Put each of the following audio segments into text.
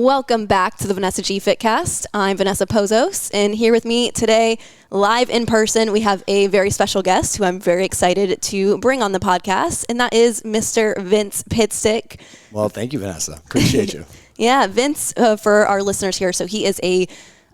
Welcome back to the Vanessa G Fitcast. I'm Vanessa Pozos, and here with me today, live in person, we have a very special guest who I'm very excited to bring on the podcast, and that is Mr. Vince Pitstick. Well, thank you, Vanessa. Appreciate you. Yeah, Vince, for our listeners here, so he is a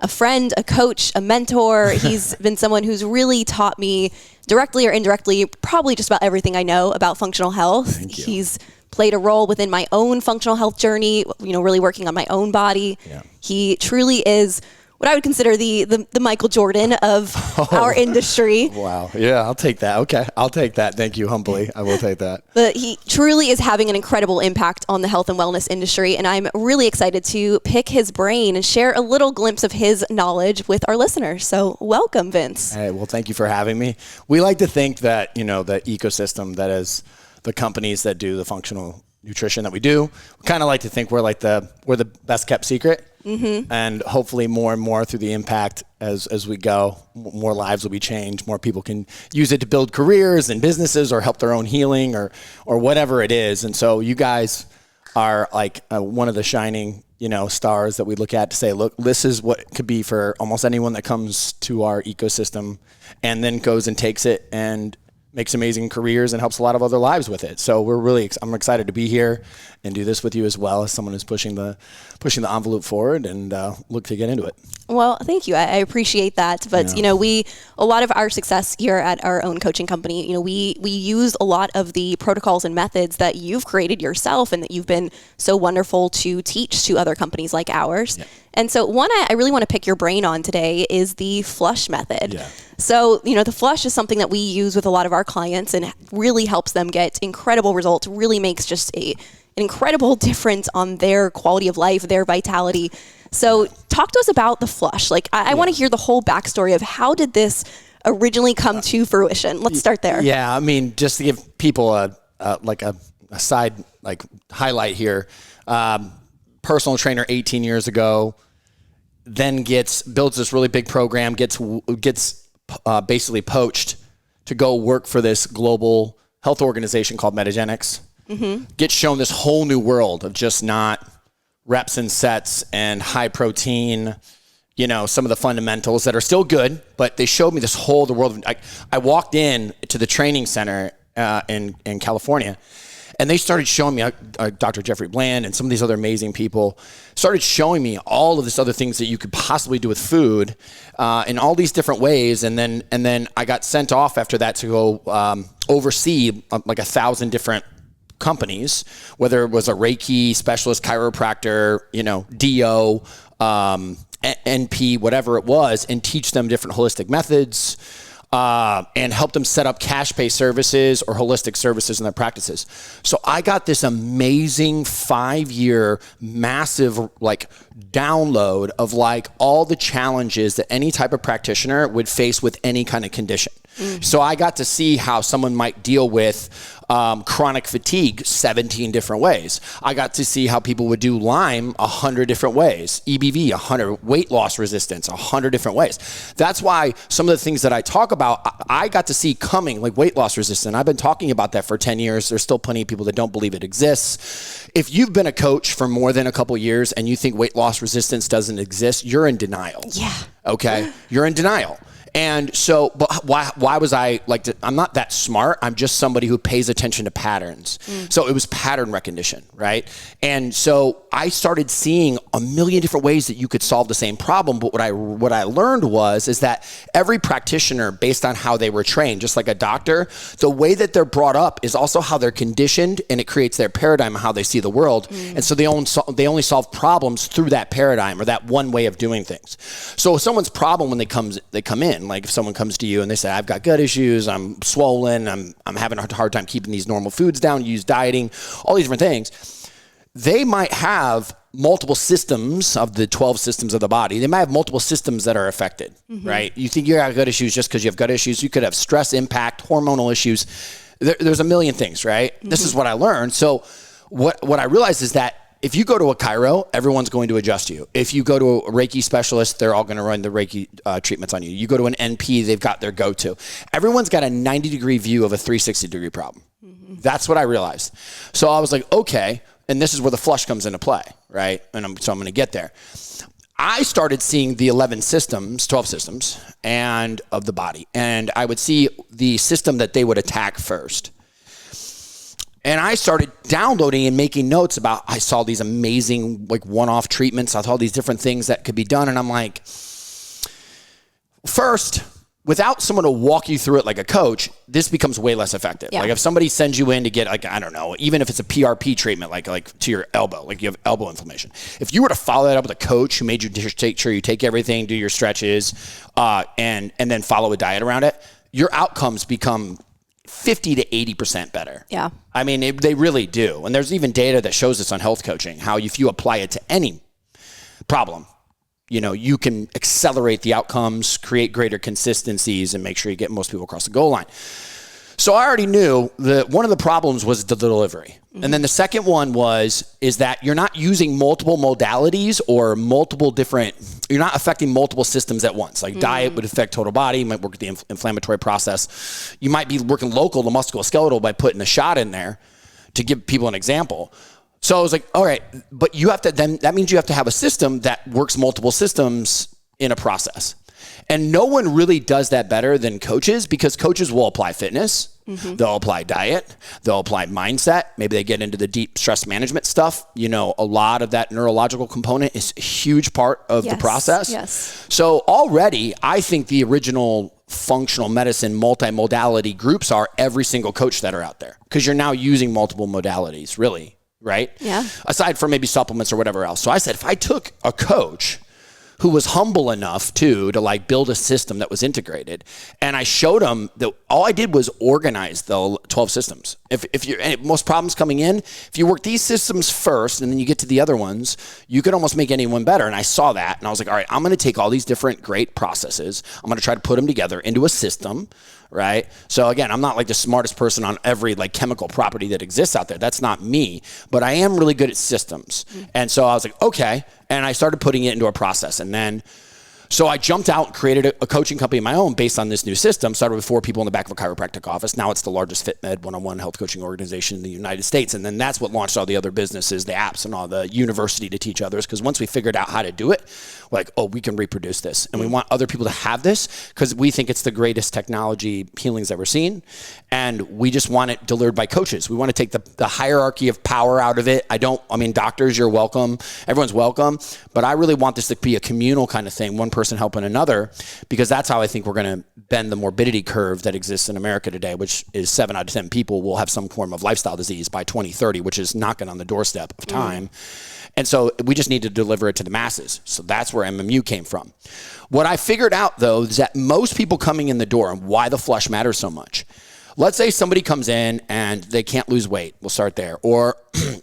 friend, a coach, a mentor. He's been someone who's really taught me directly or indirectly probably just about everything I know about functional health. Thank you. He's played a role within my own functional health journey, really working on my own body. Yeah. He truly is what I would consider the Michael Jordan of our industry. Wow. Yeah, I'll take that. Okay. I'll take that. Thank you. Humbly. I will take that. But he truly is having an incredible impact on the health and wellness industry. And I'm really excited to pick his brain and share a little glimpse of his knowledge with our listeners. So welcome, Vince. Hey, well, thank you for having me. We like to think that, the ecosystem that is the companies that do the functional nutrition that we do, we kind of like to think we're the best kept secret. Mm-hmm. And hopefully more and more through the impact as we go, more lives will be changed. More people can use it to build careers and businesses or help their own healing or whatever it is. And so you guys are like one of the shining, stars that we look at to say, look, this is what it could be for almost anyone that comes to our ecosystem and then goes and takes it and makes amazing careers and helps a lot of other lives with it. So I'm excited to be here and do this with you as well as someone who's pushing the envelope forward and look to get into it. Well, thank you. I appreciate that. But, a lot of our success here at our own coaching company, we use a lot of the protocols and methods that you've created yourself and that you've been so wonderful to teach to other companies like ours. Yeah. And so one I really want to pick your brain on today is the flush method. Yeah. So, the flush is something that we use with a lot of our clients and really helps them get incredible results, really makes just an incredible difference on their quality of life, their vitality. So talk to us about the flush. I want to hear the whole backstory of how did this originally come to fruition? Let's start there. Yeah, just to give people a side highlight here. Personal trainer 18 years ago, then builds this really big program, gets basically poached to go work for this global health organization called Metagenics. Mm-hmm. Gets shown this whole new world of just not reps and sets and high protein, some of the fundamentals that are still good, but they showed me this whole the world. I walked in to the training center in California, and they started showing me, Dr. Jeffrey Bland and some of these other amazing people started showing me all of these other things that you could possibly do with food in all these different ways. And then I got sent off after that to go oversee 1,000 different companies, whether it was a Reiki specialist, chiropractor, DO, NP, whatever it was, and teach them different holistic methods. And help them set up cash pay services or holistic services in their practices. So I got this amazing 5-year massive download of all the challenges that any type of practitioner would face with any kind of condition. Mm-hmm. So I got to see how someone might deal with chronic fatigue 17 different ways. I got to see how people would do Lyme 100 different ways, EBV 100, weight loss resistance 100 different ways. That's why some of the things that I talk about, I got to see coming, like weight loss resistance. I've been talking about that for 10 years. There's still plenty of people that don't believe it exists. If you've been a coach for more than a couple years and you think weight loss resistance doesn't exist, you're in denial. Yeah. Okay? You're in denial. And so, but why was I I'm not that smart. I'm just somebody who pays attention to patterns. So it was pattern recognition, right? And so I started seeing a million different ways that you could solve the same problem. But what I learned is that every practitioner, based on how they were trained, just like a doctor, the way that they're brought up is also how they're conditioned, and it creates their paradigm of how they see the world. And so they only solve problems through that paradigm or that one way of doing things. So someone's problem when they come in, like if someone comes to you and they say, I've got gut issues, I'm swollen, I'm having a hard time keeping these normal foods down, use dieting, all these different things. They might have multiple systems of the 12 systems of the body. They might have multiple systems that are affected, right? You think you have gut issues just because you have gut issues. You could have stress impact, hormonal issues. There's a million things, right? This is what I learned. So what I realized is that if you go to a chiro, everyone's going to adjust you. If you go to a Reiki specialist, they're all going to run the Reiki treatments on you. You go to an NP, they've got their go-to. Everyone's got a 90-degree view of a 360-degree problem. That's what I realized. So I was like, okay, and this is where the flush comes into play, right? So I'm going to get there. I started seeing the 12 systems and of the body. And I would see the system that they would attack first. And I started downloading and making notes about, I saw these amazing like one-off treatments. I saw these different things that could be done. And I'm like, first, without someone to walk you through it like a coach, this becomes way less effective. Yeah. Like if somebody sends you in to get like, I don't know, even if it's a PRP treatment, like to your elbow, like you have elbow inflammation. If you were to follow that up with a coach who made you take sure you take everything, do your stretches, and then follow a diet around it, your outcomes become 50 to 80% better. Yeah. I mean, they really do. And there's even data that shows this on health coaching, how if you apply it to any problem, you can accelerate the outcomes, create greater consistencies, and make sure you get most people across the goal line. So I already knew that one of the problems was the delivery. Mm-hmm. And then the second one is that you're not using multiple modalities or you're not affecting multiple systems at once. Like diet would affect total body, you might work with the inflammatory process. You might be working local to musculoskeletal by putting a shot in there to give people an example. So I was like, all right, but that means you have to have a system that works multiple systems in a process. And no one really does that better than coaches, because coaches will apply fitness, they'll apply diet, they'll apply mindset. Maybe they get into the deep stress management stuff. A lot of that neurological component is a huge part of the process. Yes. So already, I think the original functional medicine multimodality groups are every single coach that are out there, because you're now using multiple modalities, really, right? Yeah. Aside from maybe supplements or whatever else. So I said, if I took a coach who was humble enough to like build a system that was integrated, and I showed them that all I did was organize the 12 systems. If most problems coming in, if you work these systems first and then you get to the other ones, you could almost make anyone better. And I saw that, and I was like, all right, I'm going to take all these different great processes. I'm going to try to put them together into a system, right? So again, I'm not like the smartest person on every like chemical property that exists out there. That's not me, but I am really good at systems. And so I was like, okay. And I started putting it into a process. And then, so I jumped out and created a coaching company of my own based on this new system. Started with 4 people in the back of a chiropractic office. Now it's the largest FitMed one-on-one health coaching organization in the United States. And then that's what launched all the other businesses, the apps and all the university to teach others. Because once we figured out how to do it, we're like, oh, we can reproduce this. And we want other people to have this because we think it's the greatest technology healing's ever seen. And we just want it delivered by coaches. We want to take the hierarchy of power out of it. Doctors, you're welcome. Everyone's welcome. But I really want this to be a communal kind of thing, one person helping another, because that's how I think we're going to bend the morbidity curve that exists in America today, which is 7 out of 10 people will have some form of lifestyle disease by 2030, which is knocking on the doorstep of time. And so we just need to deliver it to the masses. So that's where MMU came from. What I figured out, though, is that most people coming in the door, and why the flush matters so much. Let's say somebody comes in and they can't lose weight. We'll start there. Or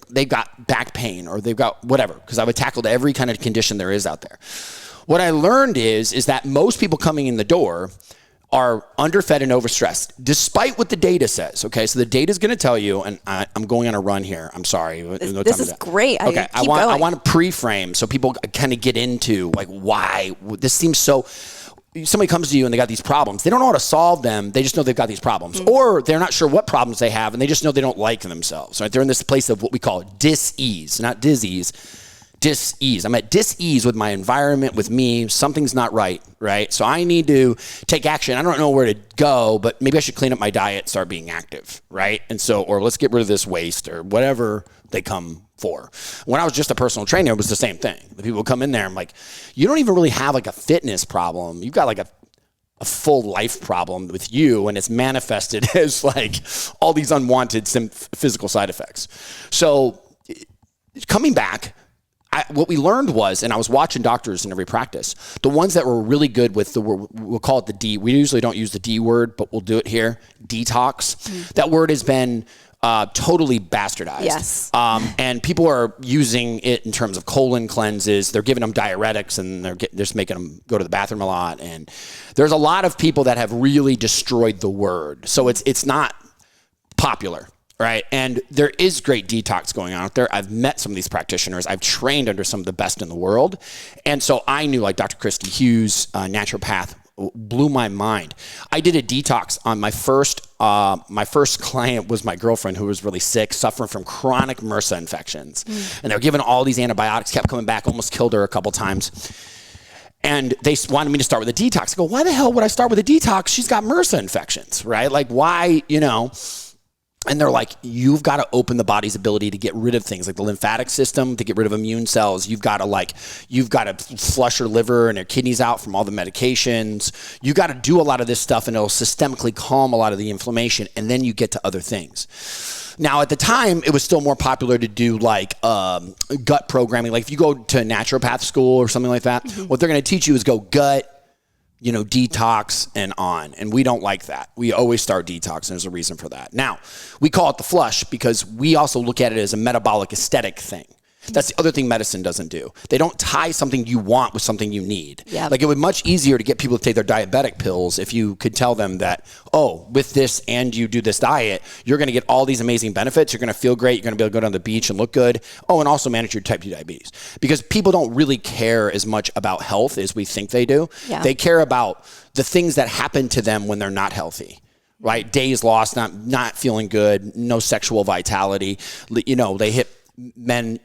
they've got back pain, or they've got whatever, because I've tackled every kind of condition there is out there. What I learned is that most people coming in the door are underfed and overstressed, despite what the data says. Okay, so the data is going to tell you, and I'm going on a run here. I'm sorry. This is great. Okay, I want to pre-frame so people kind of get into like why this seems so. Somebody comes to you and they got these problems. They don't know how to solve them. They just know they've got these problems, or they're not sure what problems they have, and they just know they don't like themselves. Right? They're in this place of what we call dis-ease, not disease. Dis-ease. I'm at dis-ease with my environment, with me. Something's not right, right? So I need to take action. I don't know where to go, but maybe I should clean up my diet, start being active, right? And so, or let's get rid of this waste, or whatever they come for. When I was just a personal trainer, it was the same thing. The people would come in there, I'm like, you don't even really have like a fitness problem. You've got like a full life problem with you, and it's manifested as like all these unwanted physical side effects. So coming back, what we learned was, and I was watching doctors in every practice, the ones that were really good with the word, we'll call it the D. We usually don't use the D word, but we'll do it here. Detox. That word has been totally bastardized. Yes. And people are using it in terms of colon cleanses. They're giving them diuretics, and they're just making them go to the bathroom a lot. And there's a lot of people that have really destroyed the word. So it's not popular. Right. And there is great detox going on out there. I've met some of these practitioners. I've trained under some of the best in the world. And so I knew, like Dr. Christy Hughes, naturopath, blew my mind. I did a detox on my first client was my girlfriend, who was really sick, suffering from chronic MRSA infections. And they were given all these antibiotics, kept coming back, almost killed her a couple times. And they wanted me to start with a detox. I go, why the hell would I start with a detox? She's got MRSA infections, right? Like, why, And they're like, you've got to open the body's ability to get rid of things like the lymphatic system, to get rid of immune cells. You've got to flush your liver and your kidneys out from all the medications. You got to do a lot of this stuff, and it'll systemically calm a lot of the inflammation. And then you get to other things. Now, at the time, it was still more popular to do like gut programming. Like if you go to naturopath school or something like that, what they're going to teach you is go gut, detox and on. And we don't like that. We always start detox, and there's a reason for that. Now, we call it the flush because we also look at it as a metabolic aesthetic thing. That's the other thing medicine doesn't do. They don't tie something you want with something you need. Yep. Like it would be much easier to get people to take their diabetic pills if you could tell them that, with this and you do this diet, you're going to get all these amazing benefits. You're going to feel great. You're going to be able to go down the beach and look good. And also manage your type 2 diabetes. Because people don't really care as much about health as we think they do. Yeah. They care about the things that happen to them when they're not healthy. Right? Days lost, not feeling good, no sexual vitality. They hit men,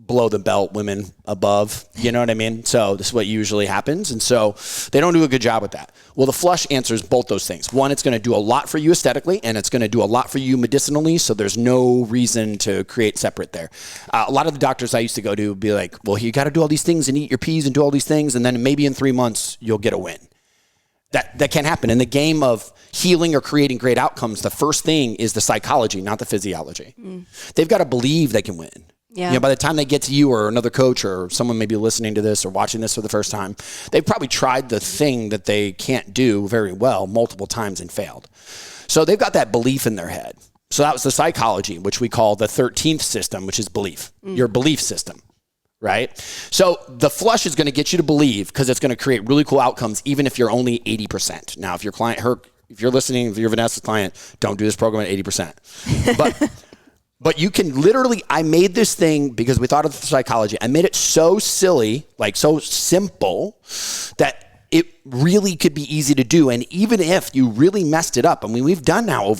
below the belt, women above, you know what I mean? So this is what usually happens. And so they don't do a good job with that. Well, the flush answers both those things. One, it's going to do a lot for you aesthetically, and it's going to do a lot for you medicinally. So there's no reason to create separate there. A lot of the doctors I used to go to would be like, well, you got to do all these things and eat your peas and do all these things. And then maybe in 3 months, you'll get a win. That can't happen. In the game of healing or creating great outcomes, the first thing is the psychology, not the physiology. They've got to believe they can win. Yeah. By the time they get to you or another coach or someone maybe listening to this or watching this for the first time, they've probably tried the thing that they can't do very well multiple times and failed. So they've got that belief in their head. So that was the psychology, which we call the 13th system, which is belief, your belief system. Right? So the flush is going to get you to believe because it's going to create really cool outcomes, even if you're only 80%. Now, if your client, if you're listening, if you're Vanessa's client, don't do this program at 80%. But you can literally, I made this thing because we thought of the psychology. I made it so silly, like so simple that it really could be easy to do. And even if you really messed it up, we've done now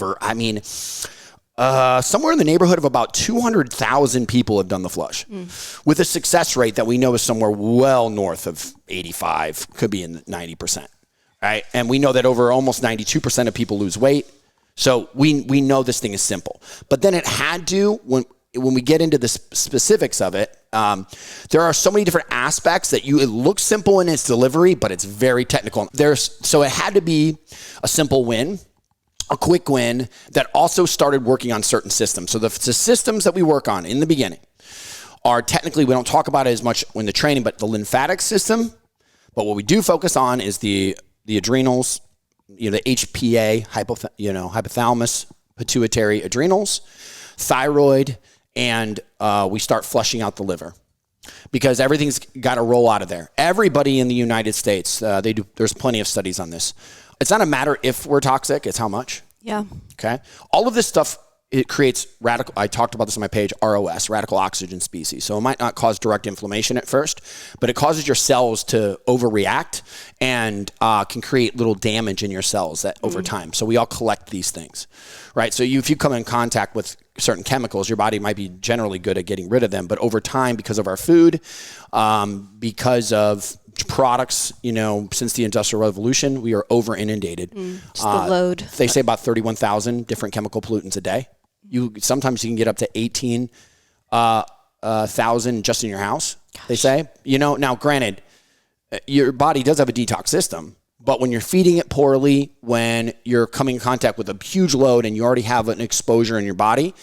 somewhere in the neighborhood of about 200,000 people have done the flush with a success rate that we know is somewhere well north of 85, could be in 90%, right? And we know that over almost 92% of people lose weight. So we know this thing is simple. But then it had to, when we get into the specifics of it, there are so many different aspects that it looks simple in its delivery, but it's very technical. So it had to be a simple win, a quick win that also started working on certain systems. So the systems that we work on in the beginning are technically, we don't talk about it as much in the training, but the lymphatic system. But what we do focus on is the adrenals, the HPA, hypothalamus, pituitary adrenals, thyroid, and we start flushing out the liver. Because everything's got to roll out of there. Everybody in the United States, there's plenty of studies on this. It's not a matter if we're toxic, it's how much. Yeah. Okay. All of this stuff, it creates I talked about this on my page, ROS, radical oxygen species. So it might not cause direct inflammation at first, but it causes your cells to overreact and can create little damage in your cells over time. So we all collect these things, right? So if you come in contact with certain chemicals, your body might be generally good at getting rid of them. But over time, because of our food, because of products, since the Industrial Revolution, we are over inundated. Just the load. They say about 31,000 different chemical pollutants a day. Sometimes you can get up to 18,000 just in your house. Gosh. They say, now granted, your body does have a detox system, but when you're feeding it poorly, when you're coming in contact with a huge load and you already have an exposure in your body,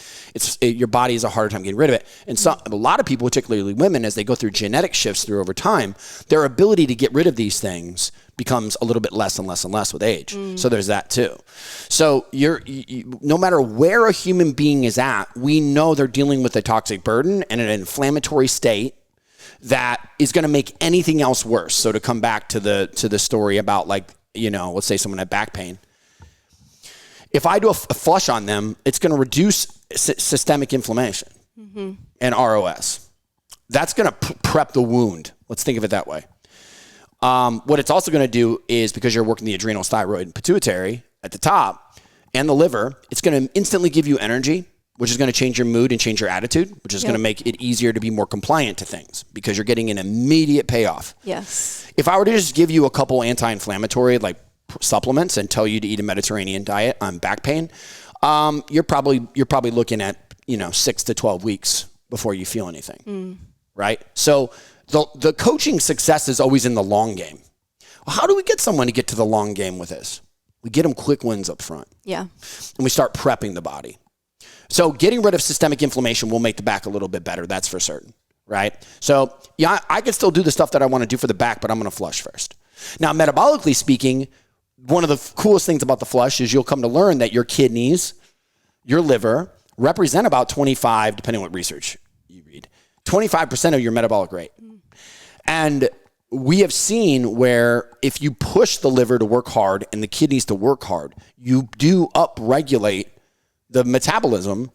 your body has a harder time getting rid of it. And a lot of people, particularly women, as they go through genetic shifts over time, their ability to get rid of these things becomes a little bit less and less and less with age. So there's that too. So no matter where a human being is at, we know they're dealing with a toxic burden and an inflammatory state that is going to make anything else worse. So to come back to the story about let's say someone had back pain. If I do a flush on them, it's going to reduce systemic inflammation and ROS. That's going to prep the wound. Let's think of it that way. What it's also going to do is, because you're working the adrenals, thyroid, and pituitary at the top and the liver, it's going to instantly give you energy, which is going to change your mood and change your attitude, which is going to make it easier to be more compliant to things because you're getting an immediate payoff. Yes. If I were to just give you a couple anti-inflammatory like supplements and tell you to eat a Mediterranean diet on back pain, you're probably looking at 6 to 12 weeks before you feel anything, right? So the coaching success is always in the long game. Well, how do we get someone to get to the long game with this? We get them quick wins up front. Yeah. And we start prepping the body. So getting rid of systemic inflammation will make the back a little bit better. That's for certain, right? So yeah, I can still do the stuff that I want to do for the back, but I'm going to flush first. Now, metabolically speaking, one of the coolest things about the flush is you'll come to learn that your kidneys, your liver represent about 25, depending on what research you read, 25% of your metabolic rate. And we have seen where if you push the liver to work hard and the kidneys to work hard, you do upregulate the metabolism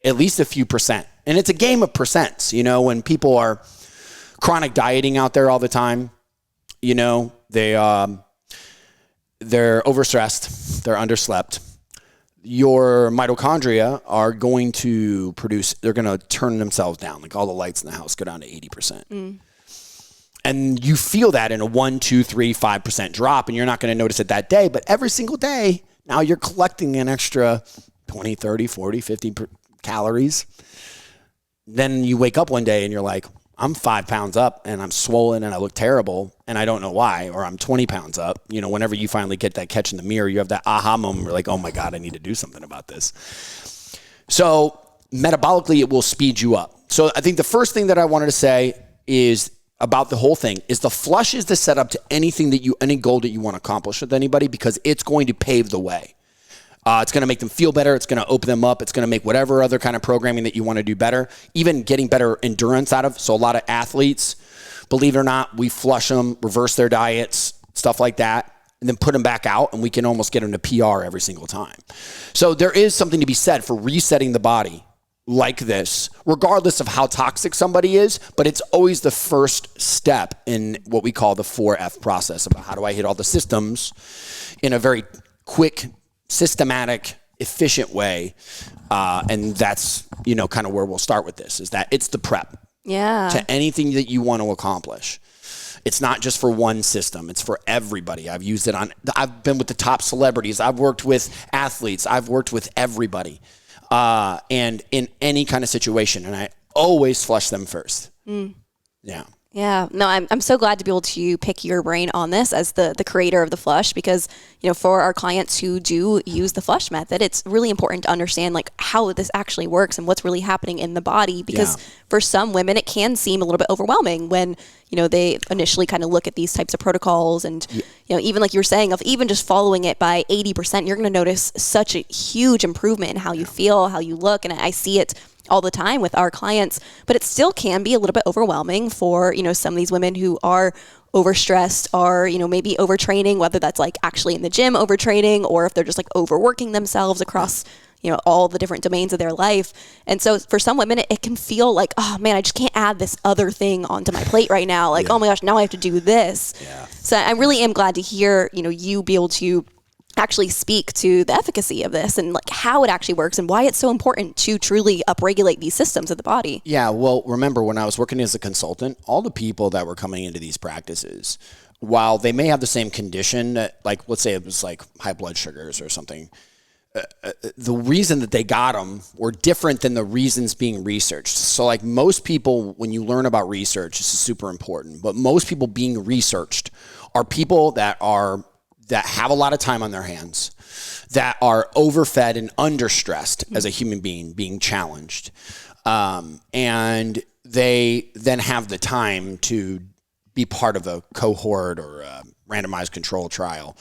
at least a few percent. And it's a game of percents. When people are chronic dieting out there all the time, they're overstressed, they're underslept. Your mitochondria are going to they're going to turn themselves down. Like all the lights in the house go down to 80%. And you feel that in a 1, 2, 3, 5% drop, and you're not going to notice it that day. But every single day, now you're collecting an extra 20, 30, 40, 50 calories. Then you wake up one day and you're like, I'm 5 pounds up and I'm swollen and I look terrible and I don't know why. Or I'm 20 pounds up. Whenever you finally get that catch in the mirror, you have that aha moment where you're like, oh my God, I need to do something about this. So metabolically, it will speed you up. So I think the first thing that I wanted to say is about the whole thing is the flush is the setup to any goal that you want to accomplish with anybody, because it's going to pave the way. It's going to make them feel better. It's going to open them up. It's going to make whatever other kind of programming that you want to do better, even getting better endurance out of. So a lot of athletes, believe it or not, we flush them, reverse their diets, stuff like that, and then put them back out, and we can almost get them to PR every single time. So there is something to be said for resetting the body like this, regardless of how toxic somebody is, but it's always the first step in what we call the 4F process about how do I hit all the systems in a very quick, systematic, efficient way. And that's, kind of where we'll start with this, is that it's the prep to anything that you want to accomplish. It's not just for one system. It's for everybody. I've been with the top celebrities. I've worked with athletes. I've worked with everybody. And in any kind of situation. And I always flush them first. Yeah. Yeah, no, I'm so glad to be able to pick your brain on this as the creator of the flush, because, for our clients who do use the flush method, it's really important to understand like how this actually works and what's really happening in the body, because for some women, it can seem a little bit overwhelming when, they initially kind of look at these types of protocols and, even like you were saying, of even just following it by 80%, you're going to notice such a huge improvement in how you feel, how you look. And I see it all the time with our clients, but it still can be a little bit overwhelming for, some of these women who are overstressed, are, maybe overtraining, whether that's like actually in the gym overtraining, or if they're just like overworking themselves across, all the different domains of their life. And so for some women, it can feel like, oh man, I just can't add this other thing onto my plate right now. Like, oh my gosh, now I have to do this. Yeah. So I really am glad to hear, you be able to actually speak to the efficacy of this and like how it actually works and why it's so important to truly upregulate these systems of the body. Yeah, well, remember when I was working as a consultant, all the people that were coming into these practices, while they may have the same condition, like let's say it was like high blood sugars or something, the reason that they got them were different than the reasons being researched. So like most people, when you learn about research, this is super important, but most people being researched are people that have a lot of time on their hands, that are overfed and understressed as a human being challenged. And they then have the time to be part of a cohort or a randomized control trial.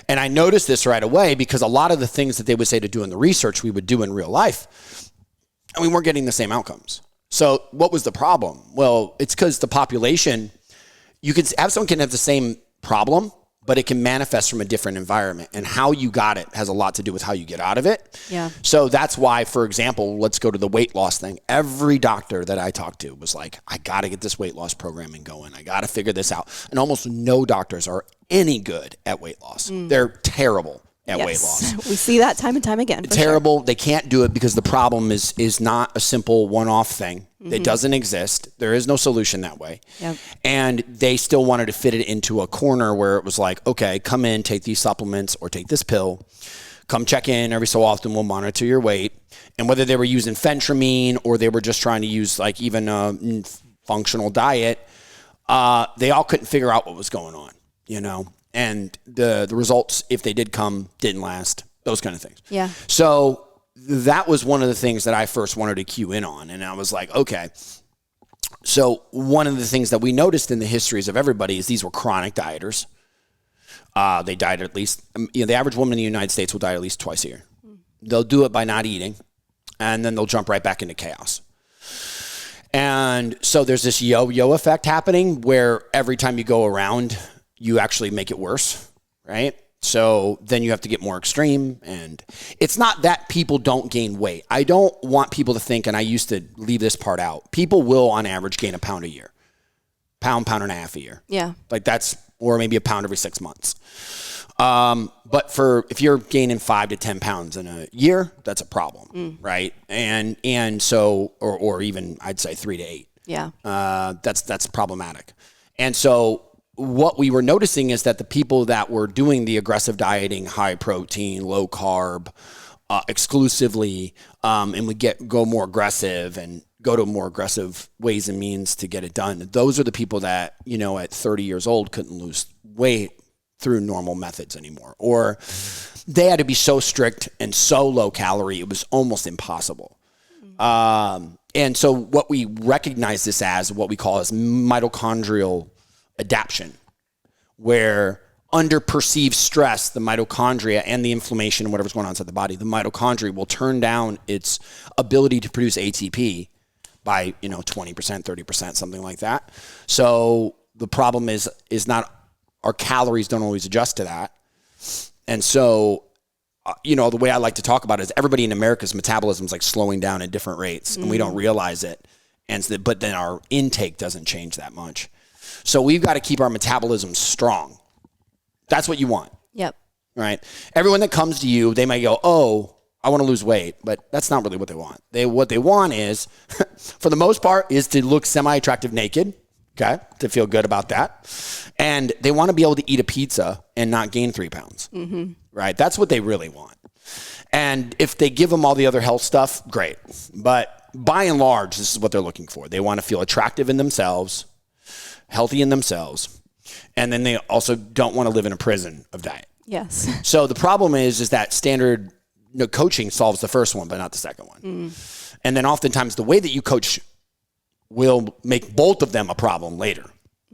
And I noticed this right away because a lot of the things that they would say to do in the research, we would do in real life, and we weren't getting the same outcomes. So what was the problem? Well, it's because the population, someone can have the same problem, but it can manifest from a different environment. And how you got it has a lot to do with how you get out of it. Yeah. So that's why, for example, let's go to the weight loss thing. Every doctor that I talked to was like, I got to get this weight loss programming going. I got to figure this out. And almost no doctors are any good at weight loss. They're terrible at weight loss. We see that time and time again. Terrible. Sure. They can't do it because the problem is not a simple one-off thing. It doesn't exist. There is no solution that way. Yep. And they still wanted to fit it into a corner where it was like, okay, come in, take these supplements or take this pill. Come check in every so often. We'll monitor your weight. And whether they were using phentermine or they were just trying to use like even a functional diet, they all couldn't figure out what was going on, you know? And the results, if they did come, didn't last, those kind of things. Yeah. So that was one of the things that I first wanted to cue in on. And I was like, okay. So one of the things that we noticed in the histories of everybody is these were chronic dieters. They diet at least, the average woman in the United States will diet at least twice a year. They'll do it by not eating, and then they'll jump right back into chaos. And so there's this yo-yo effect happening where every time you go around, you actually make it worse, right? So then you have to get more extreme. And it's not that people don't gain weight. I don't want people to think, and I used to leave this part out, people will on average gain a pound a year. Pound and a half a year. Yeah. Like that's, or maybe a pound every 6 months. But if you're gaining 5 to 10 pounds in a year, that's a problem, right? And so, or even I'd say 3 to 8. Yeah. That's problematic. And so what we were noticing is that the people that were doing the aggressive dieting, high protein, low carb, exclusively, and would go more aggressive and go to more aggressive ways and means to get it done. Those are the people that, you know, at 30 years old couldn't lose weight through normal methods anymore, or they had to be so strict and so low calorie, it was almost impossible. And so what we recognize this as, what we call as mitochondrial adaptation, where under perceived stress, the mitochondria and the inflammation and whatever's going on inside the body, the mitochondria will turn down its ability to produce ATP by, 20%, 30%, something like that. So the problem is not our calories don't always adjust to that. And so, the way I like to talk about it is everybody in America's metabolism is like slowing down at different rates and we don't realize it. But then our intake doesn't change that much. So we've got to keep our metabolism strong. That's what you want. Yep. Right. Everyone that comes to you, they might go, oh, I want to lose weight, but that's not really what they want. What they want is, for the most part, is to look semi-attractive naked. Okay. To feel good about that. And they want to be able to eat a pizza and not gain 3 pounds. Mm-hmm. Right. That's what they really want. And if they give them all the other health stuff, great. But by and large, this is what they're looking for. They want to feel attractive in themselves, healthy in themselves. And then they also don't want to live in a prison of diet. Yes. So the problem is that standard coaching solves the first one, but not the second one. And then oftentimes the way that you coach will make both of them a problem later.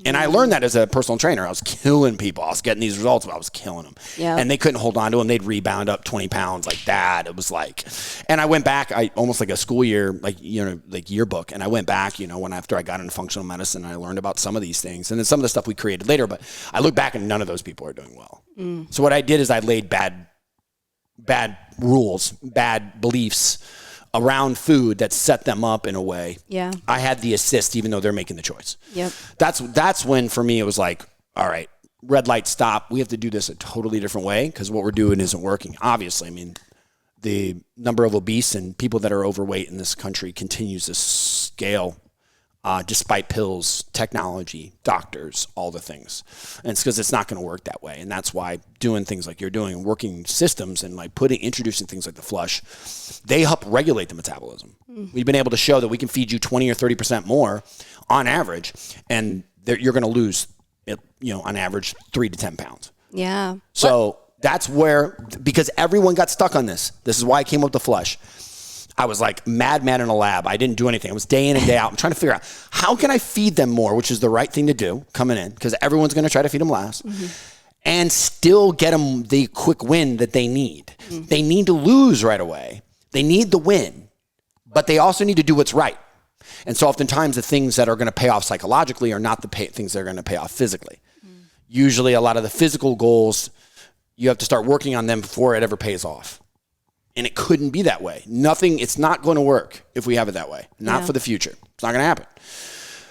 And I learned that as a personal trainer. I was killing people. I was getting these results, but I was killing them. Yep. And they couldn't hold on to them. They'd rebound up 20 pounds like that. It was like, and I went back, almost like a school year, like yearbook. And I went back, when after I got into functional medicine, I learned about some of these things. And then some of the stuff we created later, but I look back and none of those people are doing well. So what I did is I laid bad rules, bad beliefs around food that set them up in a way. Yeah. I had the assist even though they're making the choice. Yep. That's when for me it was like, all right, red light, stop. We have to do this a totally different way because what we're doing isn't working. Obviously, I mean, the number of obese and people that are overweight in this country continues to scale despite pills, technology, doctors, all the things. And it's because it's not going to work that way. And that's why doing things like you're doing, working systems and like introducing things like the flush, they help regulate the metabolism. We've been able to show that we can feed you 20 or 30% more on average, and you're going to lose, on average 3 to 10 pounds. Yeah. So that's where, because everyone got stuck on this. This is why I came up with the flush. I was like madman in a lab. I didn't do anything. I was day in and day out. I'm trying to figure out how can I feed them more, which is the right thing to do coming in because everyone's going to try to feed them last and still get them the quick win that they need. They need to lose right away. They need the win, but they also need to do what's right. And so oftentimes the things that are going to pay off psychologically are not the things that are going to pay off physically. Usually a lot of the physical goals, you have to start working on them before it ever pays off. And it couldn't be that way. It's not going to work if we have it that way. Not for the future. It's not going to happen.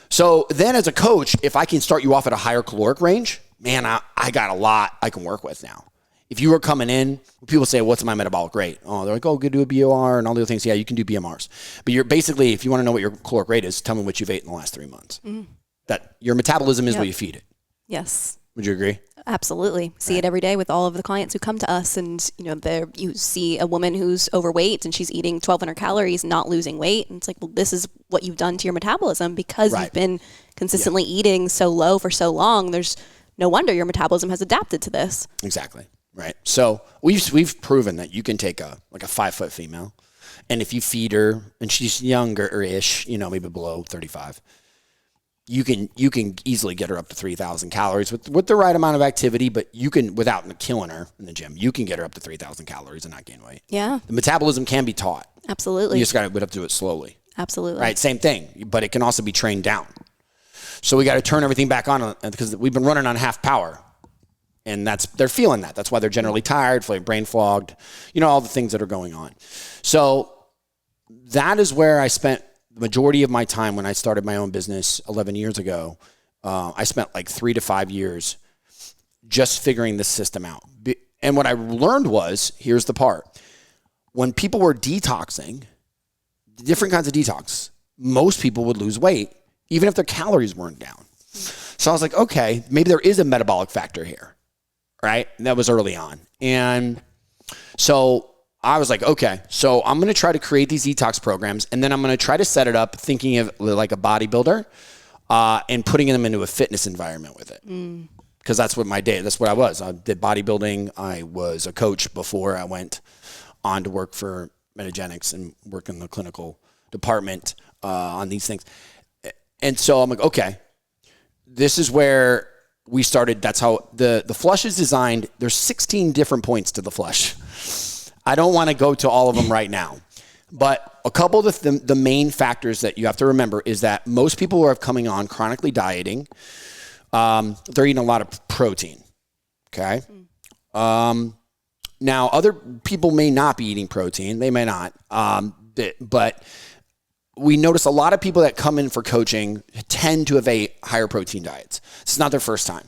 So then as a coach, if I can start you off at a higher caloric range, man, I got a lot I can work with now. If you were coming in, people say, what's my metabolic rate? Oh, they're like, oh, go do a BOR and all the other things. Yeah, you can do BMRs. But you're basically, if you want to know what your caloric rate is, tell me what you've ate in the last 3 months. That your metabolism is what you feed it. Yes. Would you agree? Absolutely. See it every day with all of the clients who come to us, and you see a woman who's overweight and she's eating 1,200 calories, not losing weight. And it's like, well, this is what you've done to your metabolism because you've been consistently eating so low for so long. There's no wonder your metabolism has adapted to this. Exactly. Right. So we've proven that you can take a 5-foot female, and if you feed her and she's younger-ish, maybe below 35, you can easily get her up to 3,000 calories with the right amount of activity, but you can, without killing her in the gym, you can get her up to 3,000 calories and not gain weight. Yeah. The metabolism can be taught. Absolutely. You just got to do it slowly. Absolutely. Right. Same thing, but it can also be trained down. So we got to turn everything back on because we've been running on half power, and they're feeling that. That's why they're generally tired, brain fogged, all the things that are going on. So that is where I spent the majority of my time when I started my own business 11 years ago. I spent like 3 to 5 years just figuring this system out. And what I learned was, here's the part. When people were detoxing, different kinds of detox, most people would lose weight, even if their calories weren't down. So I was like, okay, maybe there is a metabolic factor here, right? And that was early on. And so I was like, okay, so I'm going to try to create these detox programs, and then I'm going to try to set it up thinking of like a bodybuilder and putting them into a fitness environment with it. Because that's what I was. I did bodybuilding. I was a coach before I went on to work for Metagenics and work in the clinical department on these things. And so I'm like, okay, this is where we started. That's how the flush is designed. There's 16 different points to the flush. I don't want to go to all of them right now, but a couple of the main factors that you have to remember is that most people who are coming on chronically dieting, they're eating a lot of protein. Okay. Now other people may not be eating protein. They may not. But we notice a lot of people that come in for coaching tend to have ate higher protein diets. This is not their first time.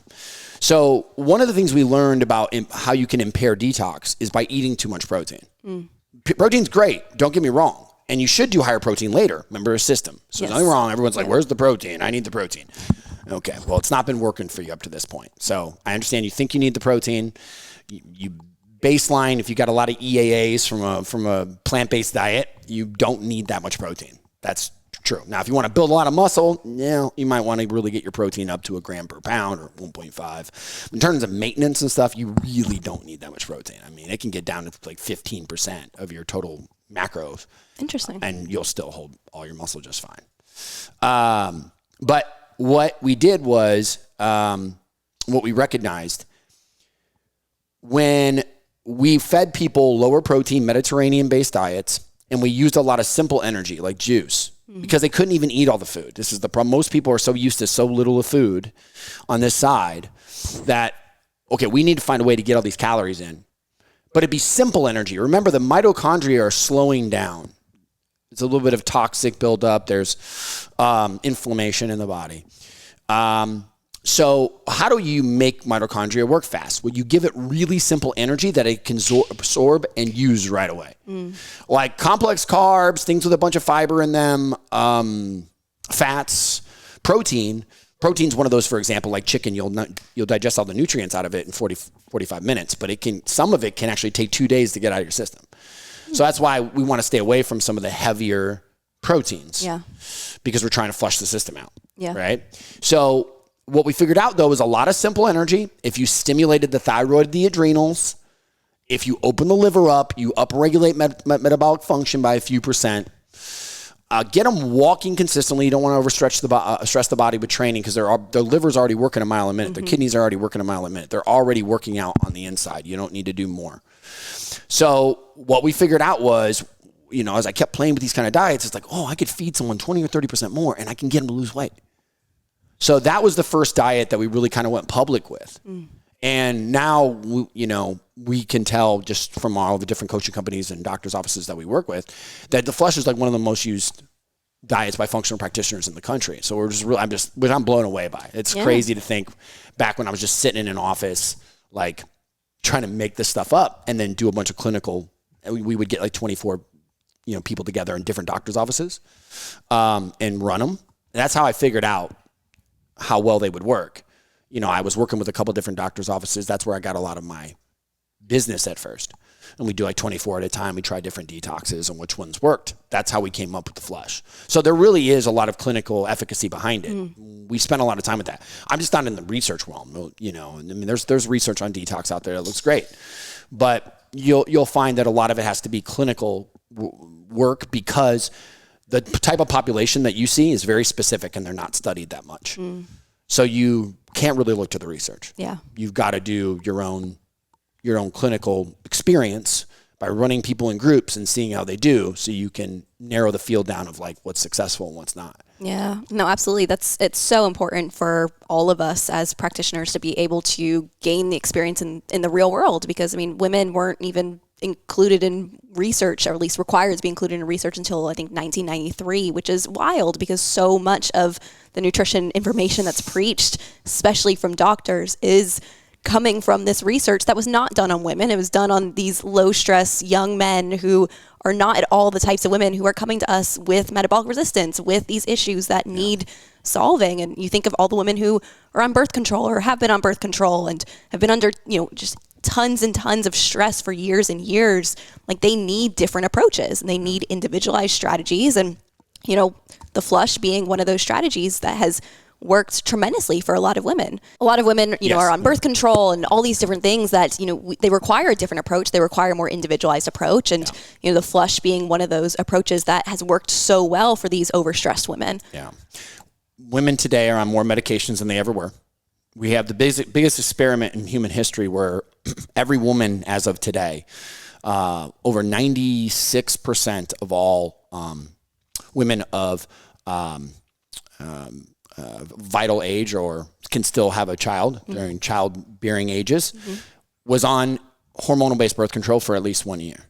So one of the things we learned about how you can impair detox is by eating too much protein. Protein's great. Don't get me wrong. And you should do higher protein later. Remember a system. So there's nothing wrong. Everyone's like, where's the protein? I need the protein. Okay. Well, it's not been working for you up to this point. So I understand you think you need the protein. You baseline, if you got a lot of EAAs from a plant-based diet, you don't need that much protein. That's true. Now, if you want to build a lot of muscle, you might want to really get your protein up to 1 gram per pound or 1.5. In terms of maintenance and stuff, you really don't need that much protein. I mean, it can get down to like 15% of your total macros. Interesting. And you'll still hold all your muscle just fine. But what we did was, what we recognized when we fed people lower protein Mediterranean-based diets, and we used a lot of simple energy like juice because they couldn't even eat all the food. This is the problem. Most people are so used to so little of food on this side that, okay, we need to find a way to get all these calories in. But it'd be simple energy. Remember, the mitochondria are slowing down. It's a little bit of toxic buildup. There's inflammation in the body. So how do you make mitochondria work fast? Well, you give it really simple energy that it can absorb and use right away. Like complex carbs, things with a bunch of fiber in them, fats, protein. Protein's one of those, for example, like chicken, you'll digest all the nutrients out of it in 45 minutes, but some of it can actually take 2 days to get out of your system. So that's why we want to stay away from some of the heavier proteins. Yeah. Because we're trying to flush the system out. Yeah. Right? So what we figured out, though, is a lot of simple energy. If you stimulated the thyroid, the adrenals, if you open the liver up, you upregulate metabolic function by a few percent. Get them walking consistently. You don't want to overstretch stress the body with training because their liver's already working a mile a minute. Their kidneys are already working a mile a minute. They're already working out on the inside. You don't need to do more. So what we figured out was, as I kept playing with these kind of diets, it's like, I could feed someone 20 or 30% more and I can get them to lose weight. So that was the first diet that we really kind of went public with. And now, we can tell just from all the different coaching companies and doctors' offices that we work with that the flush is like one of the most used diets by functional practitioners in the country. So I'm blown away by it. It's crazy to think back when I was just sitting in an office, like trying to make this stuff up and then do a bunch of clinical, we would get like 24, people together in different doctors' offices, and run them. And that's how I figured out how well they would work. I was working with a couple different doctors' offices. That's where I got a lot of my business at first. And we do like 24 at a time. We try different detoxes and which ones worked. That's how we came up with the flush. So there really is a lot of clinical efficacy behind it. We spent a lot of time with that. I'm just not in the research realm, there's research on detox out there that looks great, but you'll find that a lot of it has to be clinical work because the type of population that you see is very specific and they're not studied that much. So you can't really look to the research. Yeah. You've got to do your own clinical experience by running people in groups and seeing how they do, so you can narrow the field down of like what's successful and what's not. Yeah, no, absolutely. It's so important for all of us as practitioners to be able to gain the experience in the real world, because women weren't even included in research, or at least required to be included in research until I think 1993, which is wild because so much of the nutrition information that's preached, especially from doctors, is coming from this research that was not done on women. It was done on these low stress young men who are not at all the types of women who are coming to us with metabolic resistance, with these issues that need solving. And you think of all the women who are on birth control or have been on birth control and have been under, just tons and tons of stress for years and years. Like, they need different approaches and they need individualized strategies. And, the flush being one of those strategies that has worked tremendously for a lot of women. A lot of women, are on birth control and all these different things that, they require a different approach. They require a more individualized approach. And, the flush being one of those approaches that has worked so well for these overstressed women. Yeah. Women today are on more medications than they ever were. We have the biggest experiment in human history where every woman as of today, over 96% of all women of vital age or can still have a child during childbearing ages, was on hormonal-based birth control for at least 1 year,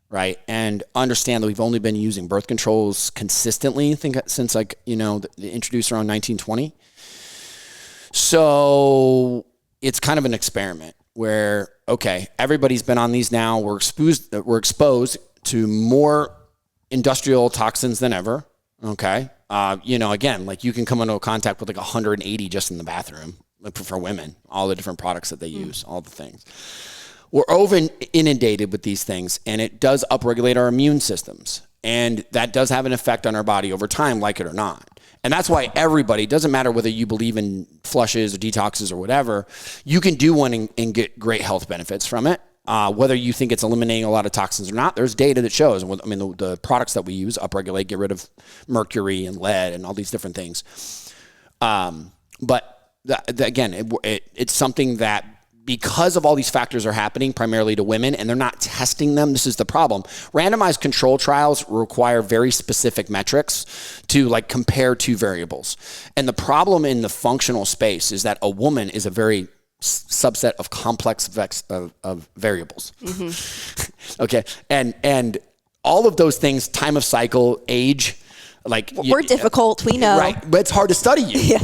right? And understand that we've only been using birth controls consistently, I think, since introduced around 1920. So it's kind of an experiment where, okay, everybody's been on these now. We're exposed to more industrial toxins than ever. Okay. Again, like you can come into contact with like 180 just in the bathroom for women, all the different products that they use, all the things. We're over inundated with these things, and it does upregulate our immune systems. And that does have an effect on our body over time, like it or not. And that's why everybody, doesn't matter whether you believe in flushes or detoxes or whatever, you can do one and get great health benefits from it. Whether you think it's eliminating a lot of toxins or not, there's data that shows. The products that we use upregulate, get rid of mercury and lead and all these different things. But again, it's something that, because of all these factors are happening primarily to women and they're not testing them, this is the problem. Randomized control trials require very specific metrics to compare two variables. And the problem in the functional space is that a woman is a very subset of complex of variables. Okay. And all of those things, time of cycle, age, we're difficult, we know. Right. But it's hard to study you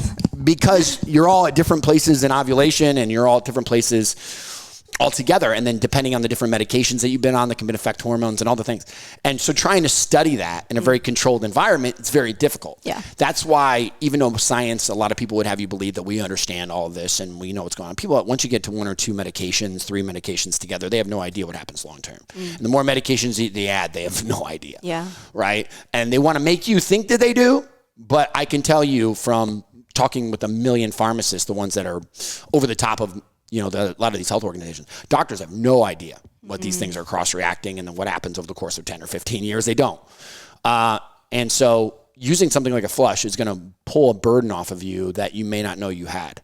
because you're all at different places in ovulation and you're all at different places altogether. And then depending on the different medications that you've been on that can affect hormones and all the things. And so trying to study that in a very controlled environment, it's very difficult. Yeah. That's why, even though science, a lot of people would have you believe that we understand all of this and we know what's going on. People, once you get to 1 or 2 medications, 3 medications together, they have no idea what happens long term. And the more medications they add, they have no idea. Yeah. Right. And they want to make you think that they do. But I can tell you from talking with a million pharmacists, the ones that are over the top of a lot of these health organizations, doctors have no idea what these things are cross-reacting and then what happens over the course of 10 or 15 years. They don't. And so using something like a flush is going to pull a burden off of you that you may not know you had,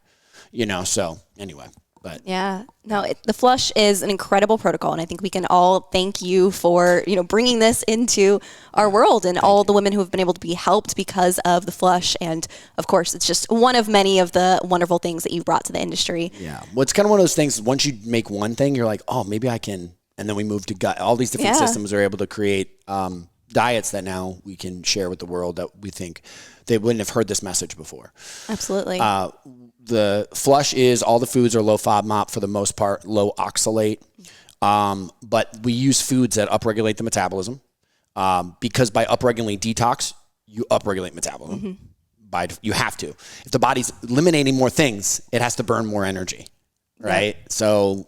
so anyway. But yeah, no, the flush is an incredible protocol, and I think we can all thank you for bringing this into our world, and all the women who have been able to be helped because of the flush. And of course, it's just one of many of the wonderful things that you've brought to the industry. Yeah, well, it's kind of one of those things. Once you make one thing, you're like, oh, maybe I can. And then we move to gut. All these different systems are able to create diets that now we can share with the world that we think they wouldn't have heard this message before. Absolutely. The flush is all the foods are low FODMAP for the most part, low oxalate. But we use foods that upregulate the metabolism because by upregulating detox, you upregulate metabolism. You have to. If the body's eliminating more things, it has to burn more energy, right? Yeah. So,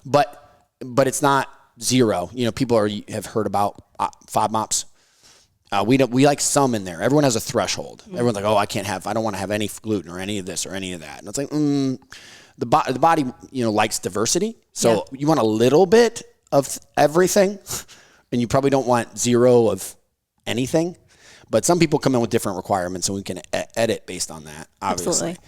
but it's not zero. People have heard about FODMAPs. We like some in there. Everyone has a threshold. Everyone's like, oh, I don't want to have any gluten or any of this or any of that. And it's like, the body, likes diversity. So you want a little bit of everything, and you probably don't want zero of anything. But some people come in with different requirements, and we can edit based on that, obviously. Absolutely.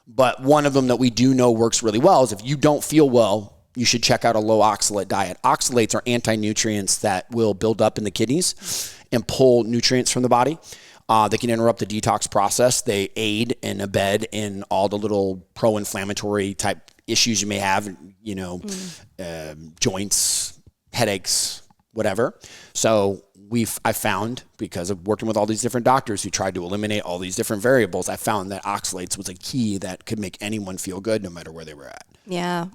But one of them that we do know works really well is if you don't feel well, you should check out a low oxalate diet. Oxalates are anti-nutrients that will build up in the kidneys and pull nutrients from the body. They can interrupt the detox process. They aid and abet in all the little pro-inflammatory type issues you may have, joints, headaches, whatever. So I found, because of working with all these different doctors who tried to eliminate all these different variables, I found that oxalates was a key that could make anyone feel good no matter where they were at. Yeah.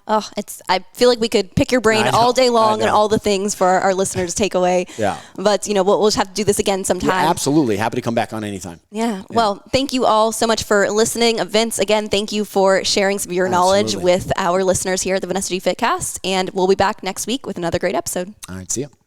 Oh, I feel like we could pick your brain all day long and all the things for our listeners to take away. Yeah. But, we'll just have to do this again sometime. Yeah, absolutely. Happy to come back on anytime. Yeah. Well, thank you all so much for listening. Vince, again, thank you for sharing some of your knowledge with our listeners here at the Vanessa G Fitcast. And we'll be back next week with another great episode. All right. See you.